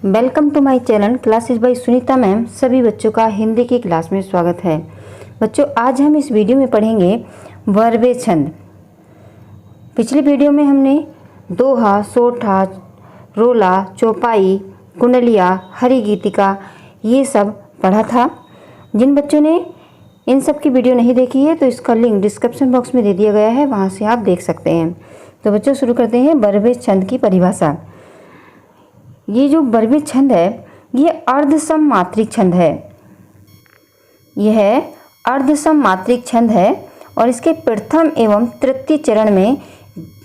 Welcome to my channel classes by Sunita ma'am. सभी बच्चों का हिंदी की क्लास में स्वागत है। बच्चों, आज हम इस वीडियो में पढ़ेंगे वर्बे छंद। पिछली वीडियो में हमने दोहा, सोठा, रोला, चौपाई, कुंडलिया, हरि गीतिका ये सब पढ़ा था। जिन बच्चों ने इन सब की वीडियो नहीं देखी है तो इसका लिंक डिस्क्रिप्शन बॉक्स में दे दिया गया है, वहाँ से आप देख सकते हैं। तो बच्चों, शुरू करते हैं वर्बे छंद की परिभाषा। ये जो वर्बे छंद है ये अर्धसम मात्रिक छंद है। यह अर्धसम मात्रिक छंद है और इसके प्रथम एवं तृतीय चरण में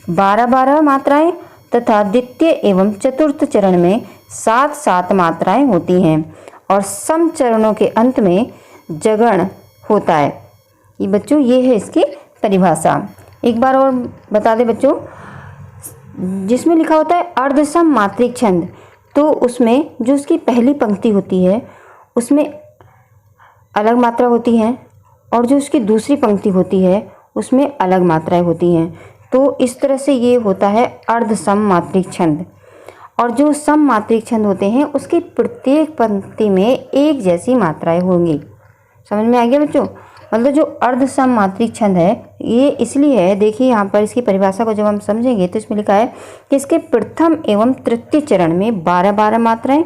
12-12 मात्राएं तथा द्वितीय एवं चतुर्थ चरण में 7-7 मात्राएं होती हैं और सम चरणों के अंत में जगण होता है। ये बच्चों ये है इसकी परिभाषा। एक बार और बता दें बच्चों, जिसमें लिखा होता है अर्धसम मात्रिक छंद, तो उसमें जो उसकी पहली पंक्ति होती है उसमें अलग मात्रा होती हैं और जो उसकी दूसरी पंक्ति होती है उसमें अलग मात्राएं होती हैं। तो इस तरह से ये होता है अर्धसम मात्रिक छंद। और जो सम मात्रिक छंद होते हैं उसकी प्रत्येक पंक्ति में एक जैसी मात्राएं होंगी। समझ में आ गया बच्चों? मतलब जो अर्धसम मात्रिक छंद है ये इसलिए है, देखिए यहाँ पर इसकी परिभाषा को जब हम समझेंगे तो इसमें लिखा है कि इसके प्रथम एवं तृतीय चरण में 12-12 मात्राएं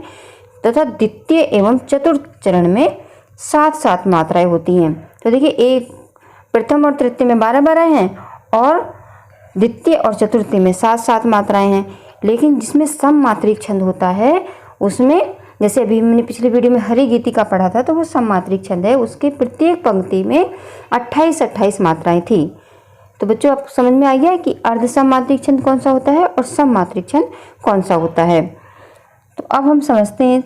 तथा द्वितीय एवं चतुर्थ चरण में 7-7 मात्राएं होती हैं। तो देखिए, एक प्रथम और तृतीय में 12-12 हैं और द्वितीय और चतुर्थ में 7-7 मात्राएं हैं। लेकिन जिसमें सम मात्रिक छंद होता है उसमें, जैसे अभी हमने पिछले वीडियो में हरि गीतिका पढ़ा था, तो वो सम मात्रिक छंद है। उसके प्रत्येक पंक्ति में 28-28 मात्राएं थी। तो बच्चों, आप समझ में आ गया है कि अर्धसम मात्रिक छंद कौन सा होता है और सम मात्रिक छंद कौन सा होता है। तो अब हम समझते हैं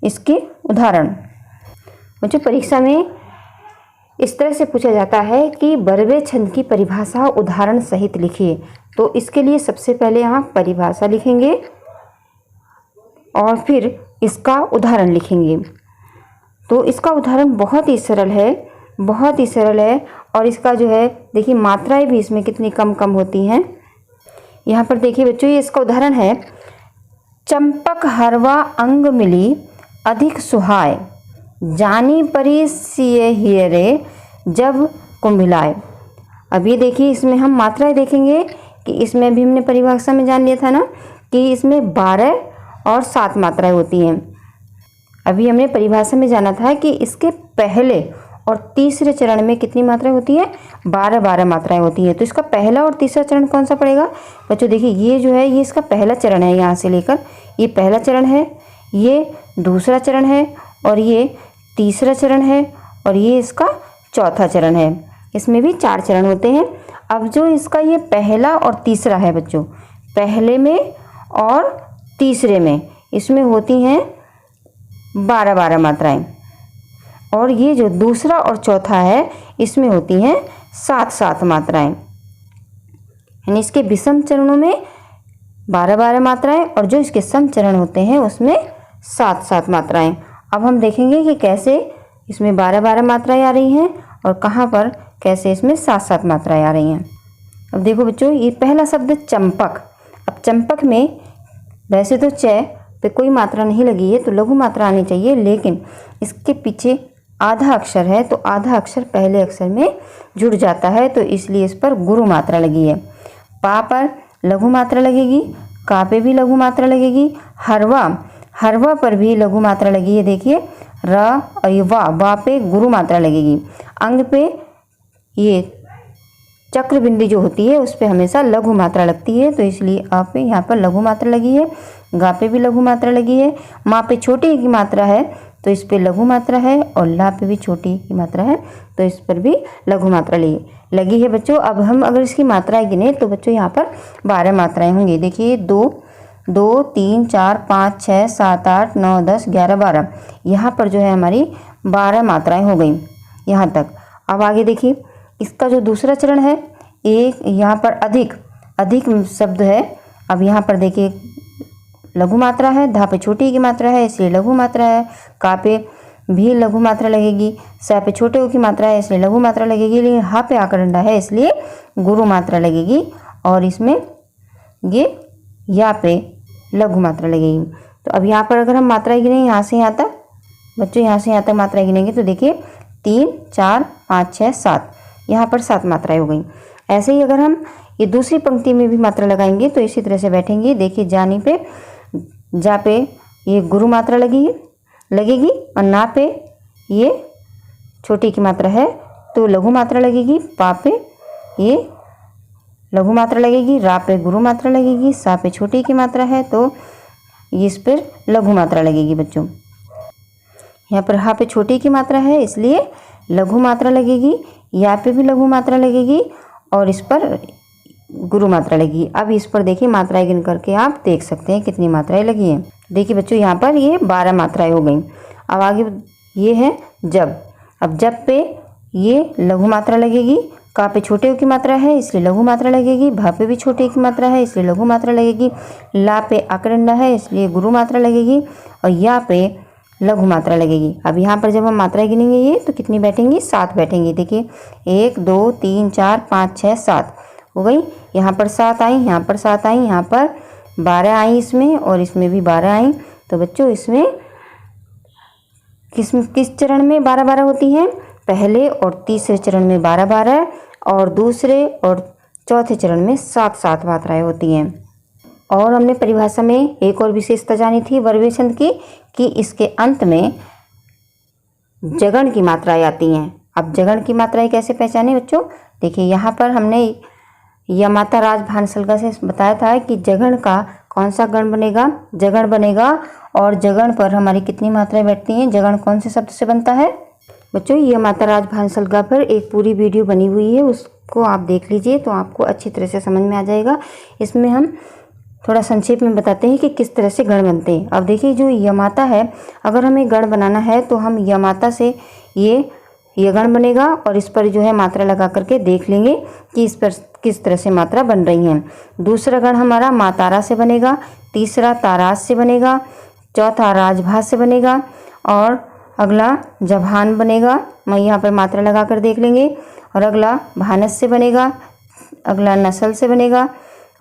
इसके उदाहरण। बच्चों, परीक्षा में इस तरह से पूछा जाता है कि वर्बे छंद की परिभाषा उदाहरण सहित लिखिए। तो इसके लिए सबसे पहले यहाँ परिभाषा लिखेंगे और फिर इसका उदाहरण लिखेंगे। तो इसका उदाहरण बहुत ही सरल है, बहुत ही सरल है। और इसका जो है देखिए मात्राएं भी इसमें कितनी कम कम होती हैं। यहाँ पर देखिए बच्चों, ये इसका उदाहरण है। चंपक हरवा अंग मिली अधिक सुहाय, जानी परी सिय हियरे जब कुंभिलाए। अब ये देखिए, इसमें हम मात्राएं देखेंगे कि इसमें भी हमने परिभाषा में जान लिया था ना कि इसमें 12 और 7 मात्राएं होती हैं। अभी हमने परिभाषा में जाना था कि इसके पहले और तीसरे चरण में कितनी मात्राएं होती हैं? 12-12 मात्राएं होती हैं। तो इसका पहला और तीसरा चरण कौन सा पड़ेगा? बच्चों देखिए, ये जो है ये इसका पहला चरण है। यहाँ से लेकर ये पहला चरण है, ये दूसरा चरण है और ये तीसरा चरण है और ये इसका चौथा चरण है। इसमें भी 4 चरण होते हैं। अब जो इसका ये पहला और तीसरा है बच्चों, पहले में और तीसरे में इसमें होती हैं 12-12 मात्राएं और ये जो दूसरा और चौथा है इसमें होती हैं 7-7 मात्राएं। यानी इसके विषम चरणों में 12-12 मात्राएं और जो इसके सम चरण होते हैं उसमें 7-7 मात्राएं। अब हम देखेंगे कि कैसे इसमें 12-12 मात्राएं आ रही हैं और कहाँ पर कैसे इसमें 7-7 मात्राएं आ रही हैं। अब देखो बच्चों, ये पहला शब्द चंपक। अब चंपक में वैसे तो च पे कोई मात्रा नहीं लगी है तो लघु मात्रा आनी चाहिए, लेकिन इसके पीछे आधा अक्षर है तो आधा अक्षर पहले अक्षर में जुड़ जाता है, तो इसलिए इस पर गुरु मात्रा लगी है। पा पर लघु मात्रा लगेगी, का पे भी लघु मात्रा लगेगी, हरवा पर भी लघु मात्रा लगी है। देखिए, र और ये वा पे गुरु मात्रा लगेगी। अंग पे ये चक्र बिंदी जो होती है उस पर हमेशा लघु मात्रा लगती है, तो इसलिए आ पे यहाँ पर लघु मात्रा लगी है। गा पे भी लघु मात्रा लगी है। माँ पे छोटी की मात्रा है तो इस पे लघु मात्रा है और ला पे भी छोटी की मात्रा है तो इस पर भी लघु मात्रा लगी है बच्चों। अब हम अगर इसकी मात्राएं गिने तो बच्चों यहाँ पर 12 मात्राएं होंगी। देखिए, 2, 3, 4, 5, 6, 7, 8, 9, 10, 11, 12। यहाँ पर जो है हमारी 12 मात्राएं हो गई यहाँ तक। अब आगे देखिए, इसका जो दूसरा चरण है, एक यहाँ पर अधिक शब्द है। अब यहाँ पर देखिए लघु मात्रा है, धा पे छोटी की मात्रा है इसलिए लघु मात्रा है, का पे भी लघु मात्रा लगेगी, सा पे छोटे ओ की मात्रा है इसलिए लघु मात्रा लगेगी, लेकिन हा पे आकर डंडा है इसलिए गुरु मात्रा लगेगी और इसमें ये या पे लघु मात्रा लगेगी। तो अब यहाँ पर अगर हम मात्राएं गिनें यहाँ से यहाँ तक, बच्चों यहाँ से यहाँ तक मात्राएं गिनेंगे तो देखिए 3, 4, 5, 6, 7, यहाँ पर 7 मात्राएं हो गई। ऐसे ही अगर हम ये दूसरी पंक्ति में भी मात्रा लगाएंगे तो इसी तरह से बैठेंगे। देखिए जानी पे, जा पे ये गुरु मात्रा लगेगी और ना पे ये छोटी की मात्रा है तो लघु मात्रा लगेगी, पा पे ये लघु मात्रा लगेगी, रा पे गुरु मात्रा लगेगी, सा पे छोटी की मात्रा है तो इस पर लघु मात्रा लगेगी। बच्चों यहाँ पर हा पे छोटी की मात्रा है इसलिए लघु मात्रा लगेगी, या पे भी लघु मात्रा लगेगी और इस पर गुरु मात्रा लगेगी। अब इस पर देखिए मात्राएं गिन करके आप देख सकते हैं कितनी मात्राएं लगी हैं। देखिए बच्चों यहाँ पर ये 12 मात्राएं हो गई। अब आगे ये है जब। अब जब पे ये लघु मात्रा लगेगी, का पे छोटे की मात्रा है इसलिए लघु मात्रा लगेगी, भा पे भी छोटे की मात्रा है इसलिए लघु मात्रा लगेगी, ला पे आकरंडा है इसलिए गुरु मात्रा लगेगी और या पे लघु मात्रा लगेगी। अब यहाँ पर जब हम मात्राएं गिनेंगे ये तो कितनी बैठेंगी? 7 बैठेंगी। देखिए 1, 2, 3, 4, 5, 6, 7 हो गई। यहाँ पर 7 आई, यहाँ पर 7 आई, यहाँ पर 12 आई इसमें और इसमें भी 12 आई। तो बच्चों इसमें किस चरण में 12-12 होती हैं? पहले और तीसरे चरण में 12-12 और दूसरे और चौथे चरण में 7-7 मात्राएं होती हैं। और हमने परिभाषा में एक और विशेषता जानी थी वर्वे छंद की कि इसके अंत में जगण की मात्राएं आती हैं। अब जगण की मात्राएं कैसे पहचाने बच्चों? देखिए यहाँ पर हमने यमाता राज भानसलगा से बताया था कि जगण का कौन सा गण बनेगा? जगण बनेगा। और जगण पर हमारी कितनी मात्राएं बैठती हैं? जगण कौन से शब्द से बनता है? बच्चों यमाता राज भानसलगा पर एक पूरी वीडियो बनी हुई है, उसको आप देख लीजिए तो आपको अच्छी तरह से समझ में आ जाएगा। इसमें हम थोड़ा संक्षेप में बताते हैं कि किस तरह से गण बनते हैं। अब देखिए जो यमाता है, अगर हमें गण बनाना है तो हम यमाता से ये गण बनेगा और इस पर जो है मात्रा लगा करके देख लेंगे कि इस पर किस तरह से मात्रा बन रही हैं। दूसरा गण हमारा मातारा से बनेगा, तीसरा तारास से बनेगा, चौथा राजभास से बनेगा और अगला जभान बनेगा। मैं यहाँ पर मात्रा लगा कर देख लेंगे। और अगला भानस से बनेगा, अगला नसल से बनेगा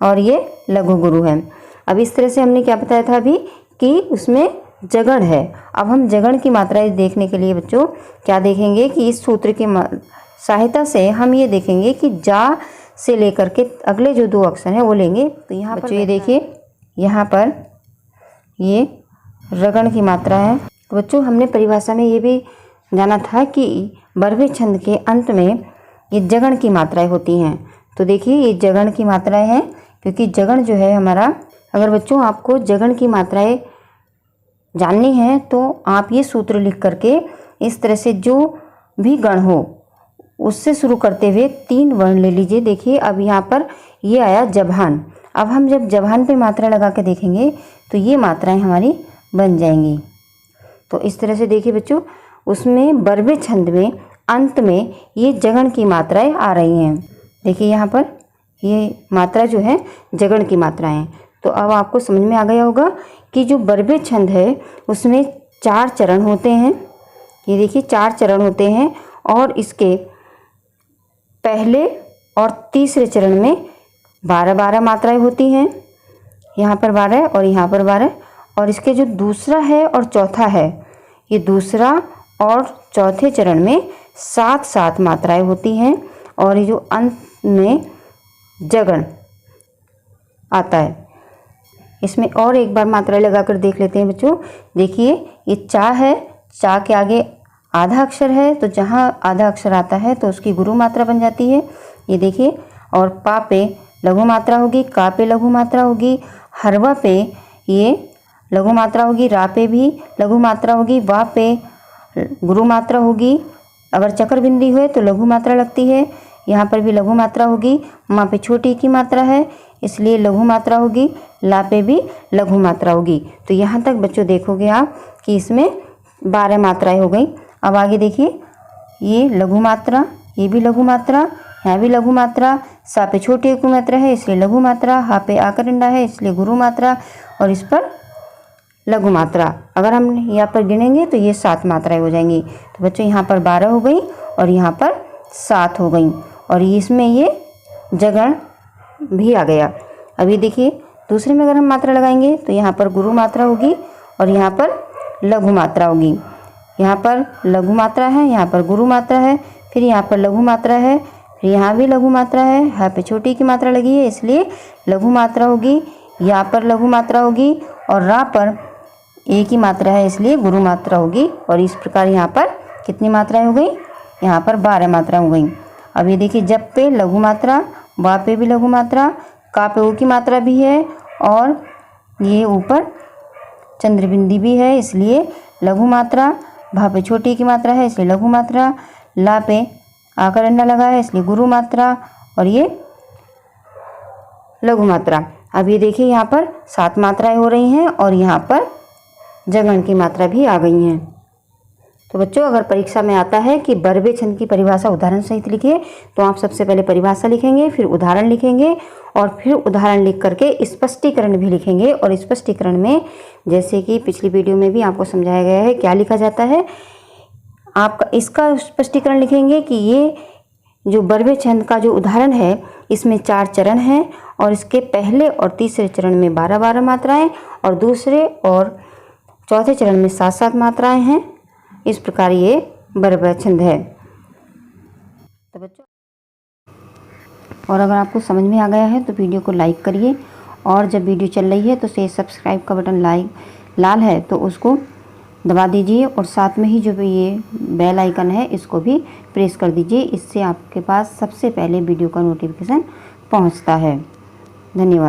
और ये लघु गुरु है। अब इस तरह से हमने क्या बताया था अभी कि उसमें जगण है। अब हम जगण की मात्राएं देखने के लिए बच्चों क्या देखेंगे कि इस सूत्र की सहायता से हम ये देखेंगे कि जा से लेकर के अगले जो 2 अक्षर हैं वो लेंगे। तो यहाँ बच्चों ये देखिए यहाँ पर ये रगण की मात्रा है। तो बच्चों हमने परिभाषा में ये भी जाना था कि वर्वे छंद के अंत में ये जगण की मात्राएं होती हैं। तो देखिए ये जगण की मात्राएं हैं क्योंकि जगण जो है हमारा, अगर बच्चों आपको जगण की मात्राएं जाननी है तो आप ये सूत्र लिख करके इस तरह से जो भी गण हो उससे शुरू करते हुए 3 वर्ण ले लीजिए। देखिए अब यहाँ पर ये आया जभान। अब हम जब जभान पे मात्रा लगा के देखेंगे तो ये मात्राएं हमारी बन जाएंगी। तो इस तरह से देखिए बच्चों उसमें वर्वे छंद में अंत में ये जगण की मात्राएं आ रही हैं। देखिए यहाँ पर ये मात्रा जो है जगण की मात्रा है। तो अब आपको समझ में आ गया होगा कि जो वर्वे छंद है उसमें 4 चरण होते हैं। ये देखिए 4 चरण होते हैं और इसके पहले और तीसरे चरण में 12-12 मात्राएं होती हैं। यहाँ पर 12 और यहाँ पर 12 और इसके जो दूसरा है और चौथा है, ये दूसरा और चौथे चरण में 7-7 मात्राएं होती हैं और ये जो अंत में जगण आता है इसमें और एक बार मात्रा लगा कर देख लेते हैं बच्चों। देखिए ये चा है, चा के आगे आधा अक्षर है तो जहाँ आधा अक्षर आता है तो उसकी गुरु मात्रा बन जाती है। ये देखिए और पा पे लघु मात्रा होगी, का पे लघु मात्रा होगी, हरवा पे ये लघु मात्रा होगी, रा पे भी लघु मात्रा होगी, वा पे गुरु मात्रा होगी। अगर चक्र बिंदी हुए तो लघु मात्रा लगती है। यहाँ पर भी लघु मात्रा होगी। माँ पे छोटी की मात्रा है इसलिए लघु मात्रा होगी, ला पे भी लघु मात्रा होगी। तो यहाँ तक बच्चों देखोगे आप कि इसमें 12 मात्राएं हो गई। अब आगे देखिए ये लघु मात्रा, ये भी लघु मात्रा, यहाँ भी लघु मात्रा, सा पे छोटी की मात्रा है इसलिए लघु मात्रा, हा पे आकरंडा है इसलिए गुरु मात्रा और इस पर लघु मात्रा। अगर हम यहाँ पर गिनेंगे तो ये 7 मात्राएं हो जाएंगी। तो बच्चों यहाँ पर 12 हो गई और यहाँ पर 7 हो गई और इसमें ये जगण भी आ गया। अभी देखिए दूसरे में अगर हम मात्रा लगाएंगे तो यहाँ पर गुरु मात्रा होगी और यहाँ पर लघु मात्रा होगी। यहाँ पर लघु मात्रा है, यहाँ पर गुरु मात्रा है, फिर यहाँ पर लघु मात्रा है, फिर यहाँ भी लघु मात्रा है, यहाँ पे छोटी की मात्रा लगी है इसलिए लघु मात्रा होगी। यहाँ पर लघु मात्रा होगी और रा पर ए की मात्रा है इसलिए गुरु मात्रा होगी। और इस प्रकार यहाँ पर कितनी मात्राएं हो गई? यहाँ पर 12 मात्रा हो गई। अब ये देखिए, जब पे लघु मात्रा, वा पे भी लघु मात्रा, का पे ओ की मात्रा भी है और ये ऊपर चंद्रबिंदी भी है इसलिए लघु मात्रा, भा पे छोटी की मात्रा है इसलिए लघु मात्रा, ला पे आकर अंडा लगा है इसलिए गुरु मात्रा और ये लघु मात्रा। अब ये देखिए, यहाँ पर 7 मात्राएं हो रही हैं और यहाँ पर जगण की मात्रा भी आ गई हैं। तो बच्चों, अगर परीक्षा में आता है कि बरबे छंद की परिभाषा उदाहरण सहित लिखिए, तो आप सबसे पहले परिभाषा लिखेंगे, फिर उदाहरण लिखेंगे और फिर उदाहरण लिख करके स्पष्टीकरण भी लिखेंगे। और स्पष्टीकरण में, जैसे कि पिछली वीडियो में भी आपको समझाया गया है, क्या लिखा जाता है, आपका इसका स्पष्टीकरण लिखेंगे कि ये जो बरबे छंद का जो उदाहरण है इसमें 4 चरण हैं और इसके पहले और तीसरे चरण में 12-12 मात्राएं और दूसरे और चौथे चरण में 7-7 मात्राएं हैं। इस प्रकार ये बरबे छंद है। तो बच्चों, और अगर आपको समझ में आ गया है तो वीडियो को लाइक करिए और जब वीडियो चल रही है तो सब्सक्राइब का बटन लाल है तो उसको दबा दीजिए और साथ में ही जो भी ये बेल आइकन है इसको भी प्रेस कर दीजिए। इससे आपके पास सबसे पहले वीडियो का नोटिफिकेशन पहुंचता है। धन्यवाद।